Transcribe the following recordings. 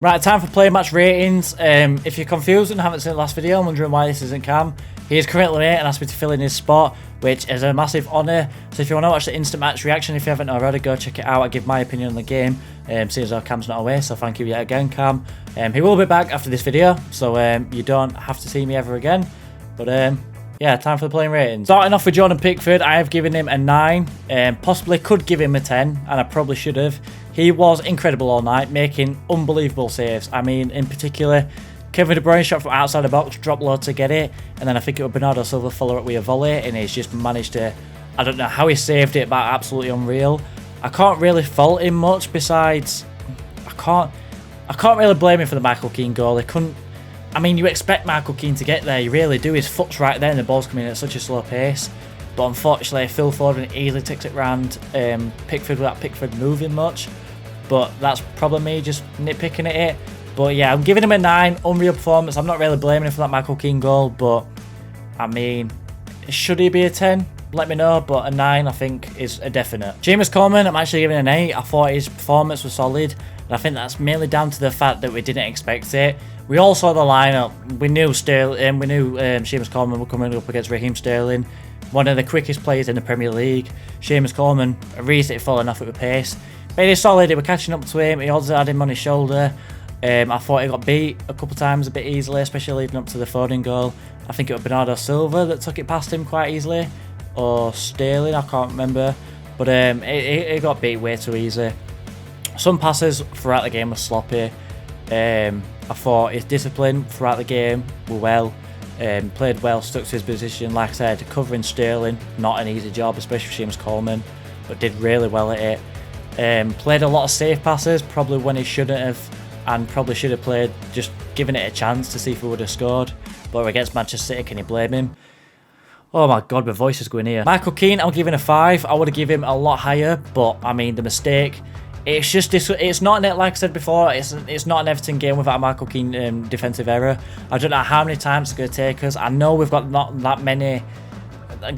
Right, time for player match ratings. If you're confused and haven't seen the last video and wondering why this isn't Cam, he is currently late and asked me to fill in his spot, which is a massive honour. So if you want to watch the instant match reaction, if you haven't already, go check it out. I give my opinion on the game, seeing as though Cam's not away, so thank you yet again, Cam. He will be back after this video, so you don't have to see me ever again. But yeah, time for the playing ratings. Starting off with Jordan Pickford, I have given him a 9. Possibly could give him a 10, and I probably should have. He was incredible all night, making unbelievable saves. I mean, in particular, Kevin De Bruyne shot from outside the box, dropped low to get it, and then I think it was Bernardo Silva follow up with a volley, and he's just managed to, I don't know how he saved it, but absolutely unreal. I can't really fault him much besides, I can't really blame him for the Michael Keane goal. He couldn't, I mean, you expect Michael Keane to get there, you really do. His foot's right there and the ball's coming in at such a slow pace. But unfortunately, Phil Foden easily takes it round Pickford without Pickford moving much. But that's probably me just nitpicking at it. But yeah, I'm giving him a 9. Unreal performance. I'm not really blaming him for that Michael Keane goal. But, I mean, should he be a 10? Let me know. But a 9, I think, is a definite. James Coleman, I'm actually giving an 8. I thought his performance was solid. And I think that's mainly down to the fact that we didn't expect it. We all saw the lineup. We knew Seamus Coleman was coming up against Raheem Sterling, one of the quickest players in the Premier League. Seamus Coleman, recently falling off at the pace. But he was solid. He was catching up to him. He also had him on his shoulder. I thought he got beat a couple of times a bit easily, especially leading up to the Foden goal. I think it was Bernardo Silva that took it past him quite easily, or Sterling, I can't remember. But he got beat way too easy. Some passes throughout the game were sloppy. I thought his discipline throughout the game were well. Played well, stuck to his position. Like I said, covering Sterling, not an easy job, especially for Seamus Coleman, but did really well at it. Played a lot of safe passes, probably when he shouldn't have, and probably should have played, just giving it a chance to see if he would have scored. But against Manchester City, can you blame him? Oh my god, my voice is going here. Michael Keane, I'm giving a 5. I would have given him a lot higher, but I mean, the mistake, it's just this. It's not, like I said before, it's not an Everton game without a Michael Keane defensive error. I don't know how many times it's going to take us. I know we've got not that many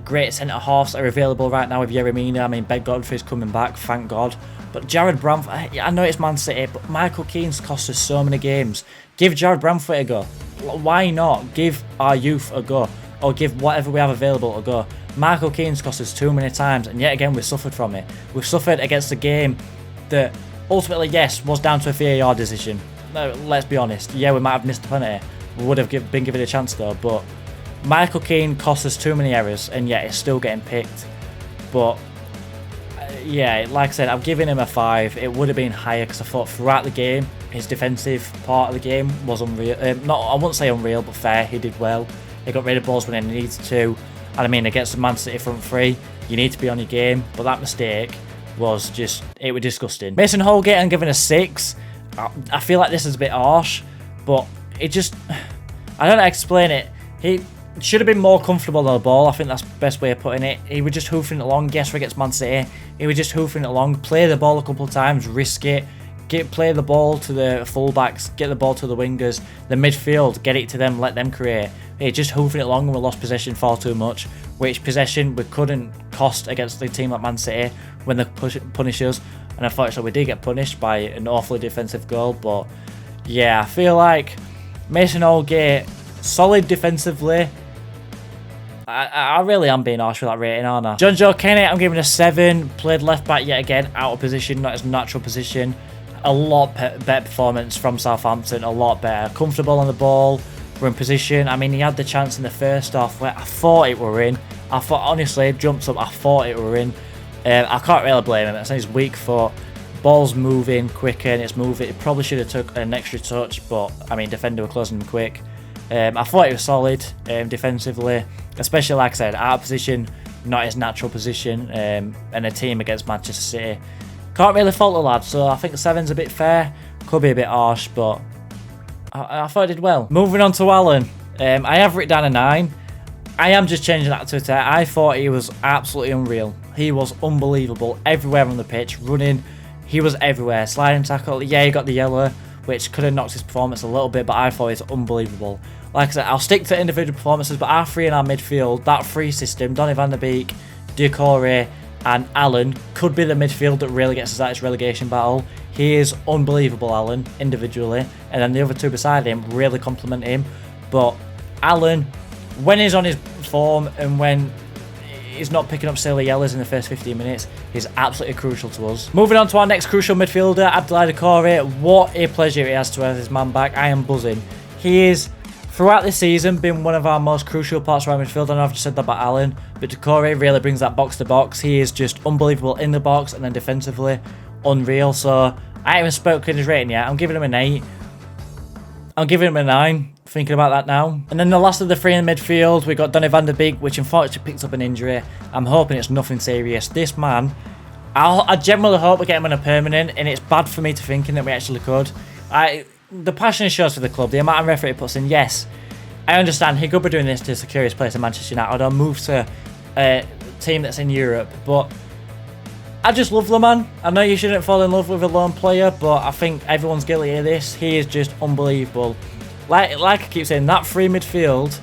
great centre-halves are available right now with Yeremina. I mean, Ben Godfrey's coming back, thank God. But Jared Bramford, I know it's Man City, but Michael Keane's cost us so many games. Give Jared Bramford a go. Why not? Give our youth a go. Or give whatever we have available a go. Michael Keane's cost us too many times, and yet again, we've suffered from it. We've suffered against a game that ultimately, yes, was down to a VAR decision. No, let's be honest. Yeah, we might have missed a penalty. We would have been given a chance though, but Michael Keane cost us too many errors, and yet it's still getting picked. But yeah, like I said, I'm giving him a 5. It would have been higher because I thought throughout the game, his defensive part of the game was unreal. I wouldn't say unreal, but fair. He did well. He got rid of balls when he needed to. And I mean, against the Man City front three, you need to be on your game. But that mistake was just, it was disgusting. Mason Holgate, I'm giving a 6. I feel like this is a bit harsh, but it just, I don't know how to explain it. He should have been more comfortable on the ball. I think that's the best way of putting it. He was just hoofing it along. Yes, against Man City, he was just hoofing it along. Play the ball a couple of times, risk it. Play the ball to the fullbacks, get the ball to the wingers, the midfield, get it to them, let them create. He just hoofing it along, and we lost possession far too much, which possession we couldn't cost against a team like Man City when they punish us. And unfortunately, we did get punished by an awfully defensive goal. But yeah, I feel like Mason Holgate, solid defensively. I really am being harsh with that rating, aren't I? Jonjoe Kenny, I'm giving a 7. Played left back yet again, out of position, not his natural position. A lot better performance from Southampton, a lot better. Comfortable on the ball, we're in position. I mean, he had the chance in the first half where I thought it were in. I thought, honestly, jumped up, I thought it were in. I can't really blame him. It's his weak foot. Ball's moving quicker and it's moving. It probably should have took an extra touch, but I mean, defender were closing him quick. I thought it was solid defensively, especially like I said, out of position, not his natural position, and a team against Manchester City. Can't really fault the lad, so I think 7's a bit fair. Could be a bit harsh, but I thought I did well. Moving on to Alan, I have written down a 9. I am just changing that to a 10. I thought he was absolutely unreal. He was unbelievable everywhere on the pitch, running. He was everywhere. Sliding tackle, yeah, he got the yellow, which could have knocked his performance a little bit, but I thought he was unbelievable. Like I said, I'll stick to individual performances, but our three in our midfield, that free system, Donny van der Beek, Doucouré, and Allen could be the midfield that really gets us out of this relegation battle. He is unbelievable, Allen, individually, and then the other two beside him really complement him. But Allen, when he's on his form and when he's not picking up silly yellows in the first 15 minutes, he's absolutely crucial to us. Moving on to our next crucial midfielder, Abdoulaye Doucouré. What a pleasure it has to have this man back. I am buzzing. He is, throughout this season, been one of our most crucial parts of our midfield. I know I've just said that about Allen, but Doucouré really brings that box to box. He is just unbelievable in the box and then defensively unreal. So I haven't spoken his rating yet. I'm giving him an 8. I'm giving him a 9. Thinking about that now. And then the last of the three in the midfield, we got Donny van de Beek, which unfortunately picked up an injury. I'm hoping it's nothing serious. This man, I generally hope we get him on a permanent, and it's bad for me to thinking that we actually could. The passion he shows for the club, the amount of effort he puts in, yes, I understand he could be doing this to secure his place in Manchester United or move to a team that's in Europe, but I just love the man. I know you shouldn't fall in love with a lone player, but I think everyone's guilty of this. He is just unbelievable. Like I keep saying, that free midfield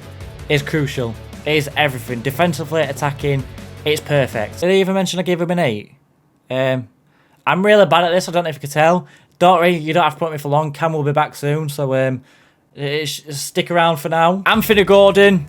is crucial. It is everything. Defensively, attacking, it's perfect. Did I even mention I gave him an 8? I'm really bad at this, I don't know if you could tell. Don't worry, you don't have to put me for long. Cam will be back soon, so stick around for now. Anthony Gordon,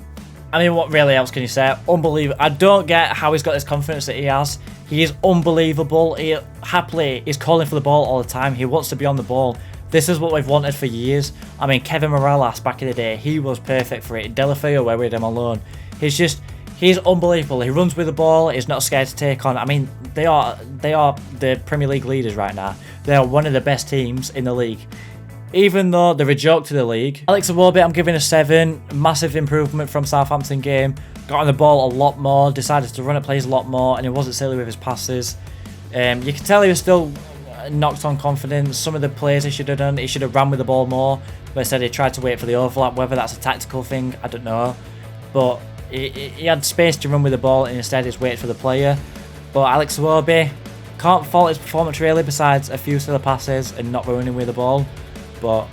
I mean, what really else can you say? Unbelievable. I don't get how he's got this confidence that he has. He is unbelievable. He happily is calling for the ball all the time. He wants to be on the ball. This is what we've wanted for years. I mean, Kevin Morales back in the day, he was perfect for it. Delafeu, where we had him alone. He's unbelievable. He runs with the ball. He's not scared to take on. I mean, they are the Premier League leaders right now. They are one of the best teams in the league. Even though they're a joke to the league. Alex Iwobi, I'm giving a 7. Massive improvement from Southampton game. Got on the ball a lot more. Decided to run at plays a lot more. And he wasn't silly with his passes. You can tell he was still knocked on confidence. Some of the plays he should have done, he should have ran with the ball more, but instead he tried to wait for the overlap. Whether that's a tactical thing, I don't know, but he had space to run with the ball and instead he's waited for the player. But Alex Iwobi, can't fault his performance really, besides a few silly passes and not running with the ball, but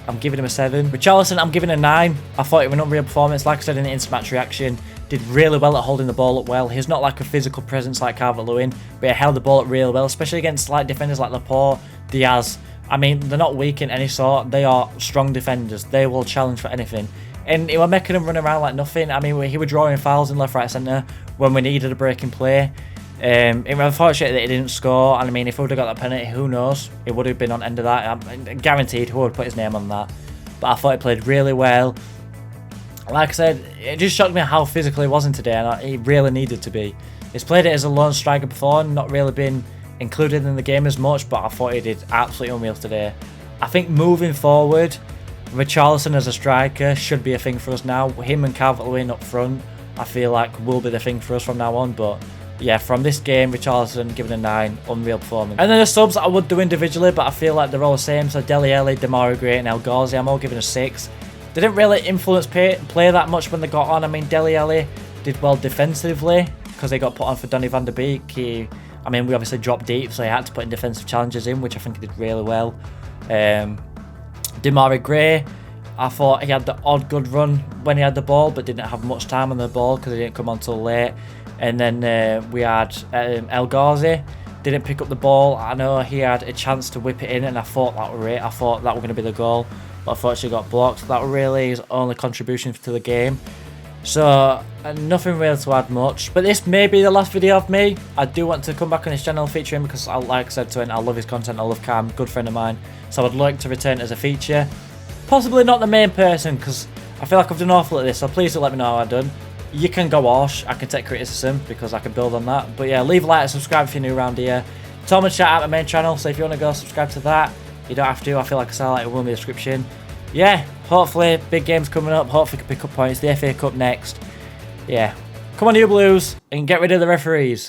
I'm giving him a 7. Richarlison, I'm giving a 9. I thought it was an unreal performance. Like I said in the instant match reaction, did really well at holding the ball up well. He's not like a physical presence like Calvert-Lewin, but he held the ball up real well, especially against like defenders like Laporte, Diaz. I mean, they're not weak in any sort. They are strong defenders. They will challenge for anything. And he was making them run around like nothing. I mean, he was drawing fouls in left, right, centre when we needed a break in play. It was unfortunate that he didn't score. And I mean, if he would have got that penalty, who knows? He would have been on end of that. I'm guaranteed he would have put his name on that. But I thought he played really well. Like I said, it just shocked me how physical he wasn't today, and he really needed to be. He's played it as a lone striker before, and not really been included in the game as much, but I thought he did absolutely unreal today. I think moving forward, Richarlison as a striker should be a thing for us now. Him and Calvert-Lewin up front, I feel like will be the thing for us from now on, but yeah, from this game, Richarlison given a 9, unreal performance. And then the subs I would do individually, but I feel like they're all the same. So Dele Alli, Demarai Gray and El Ghazi, I'm all giving a 6. They didn't really influence play that much when they got on. I mean, Dele Alli did well defensively because they got put on for Donny van de Beek. I mean, we obviously dropped deep, so he had to put in defensive challenges in, which I think he did really well. Demarai Gray, I thought he had the odd good run when he had the ball, but didn't have much time on the ball because he didn't come on till late. And then we had El Ghazi, didn't pick up the ball. I know he had a chance to whip it in, and I thought that were it. I thought that were going to be the goal, but unfortunately got blocked. That was really his only contribution to the game. So nothing really to add much, but this may be the last video of me. I do want to come back on his channel and feature him because, like I said to him, I love his content. I love Cam, good friend of mine, so I'd like to return as a feature. Possibly not the main person because I feel like I've done awful at this, so please do let me know how I've done. You can go harsh, I can take criticism because I can build on that. But yeah, leave a like and subscribe if you're new around here. Tom and chat out my main channel, so if you want to go subscribe to that, you don't have to. I feel like I said it will in the description. Yeah, hopefully big games coming up. Hopefully we can pick up points. The FA Cup next. Yeah, come on you Blues and get rid of the referees.